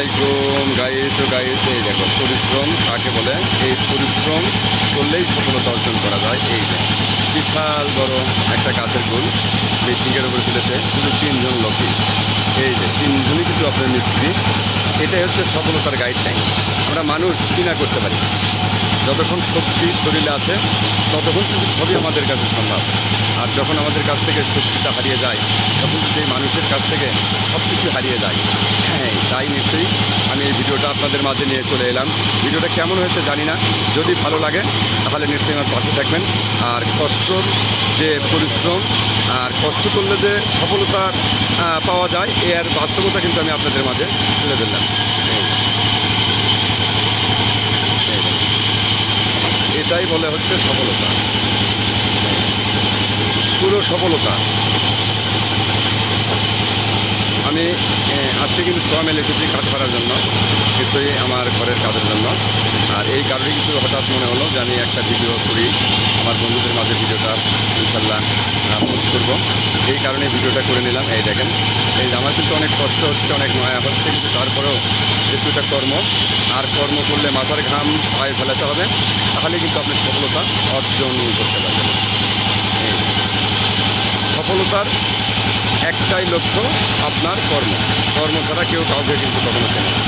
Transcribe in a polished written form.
আলাইকুম গাইস ও গাইস। এই দেখো পরিশ্রম কাকে বলে, এই পরিশ্রম করলেই সফলতা অর্জন করা যায়। এই যে বিশাল বড় একটা গাছের গুল মেশিনের উপরে তুলেছে শুধু 3জন লোকই। এই যে 3জনই কিন্তু আপনার মিস্ত্রি। এটাই হচ্ছে সফলতার গাইডলাইন। আমরা মানুষ কিনা করতে পারি, যতক্ষণ শক্তি শরীরে আছে ততক্ষণ কিন্তু সবই আমাদের কাছে সম্ভব। আর যখন আমাদের কাছ থেকে শক্তিটা হারিয়ে যায় তখন সেই মানুষের কাছ থেকে সব কিছু হারিয়ে যায়। হ্যাঁ, তাই নিশ্চয়ই আমি এই ভিডিওটা আপনাদের মাঝে নিয়ে চলে এলাম। ভিডিওটা কেমন হয়েছে জানি না, যদি ভালো লাগে তাহলে নিশ্চয়ই আমার পাশে থাকবেন। আর কষ্টর যে পরিশ্রম আর কষ্ট করলে যে সফলতা পাওয়া যায় এর বাস্তবতা কিন্তু আমি আপনাদের মাঝে তুলে ধরলাম। এটাই বলে হচ্ছে সফলতা, পুরো সফলতা। আমি আজকে কিন্তু সবাই মিলে এসেছি কাজ করার জন্য, নিশ্চয়ই আমার ঘরের কাজের জন্য। আর এই কারণে কিন্তু হঠাৎ মনে হলো যে আমি একটা ভিডিও করি, আমার বন্ধুদের মাঝে ভিডিওটা ইনশাল্লাহ পোস্ট করবো। এই কারণে ভিডিওটা করে নিলাম। এই দেখেন, এই আমার কিন্তু অনেক কষ্ট হচ্ছে, অনেক মায়া হচ্ছে, কিন্তু তারপরেও যেহেতু এটা কর্ম, আর কর্ম করলে মাথার ঘাম পায়ে ফেলাতে হবে, তাহলে কিন্তু আপনি সফলতা অর্জন করতে পারবেন। সফলতার একটাই লক্ষ্য, আপনার কর্ম। কর্ম ছাড়া কেউ কাউকে কিন্তু কখনো চেনে না।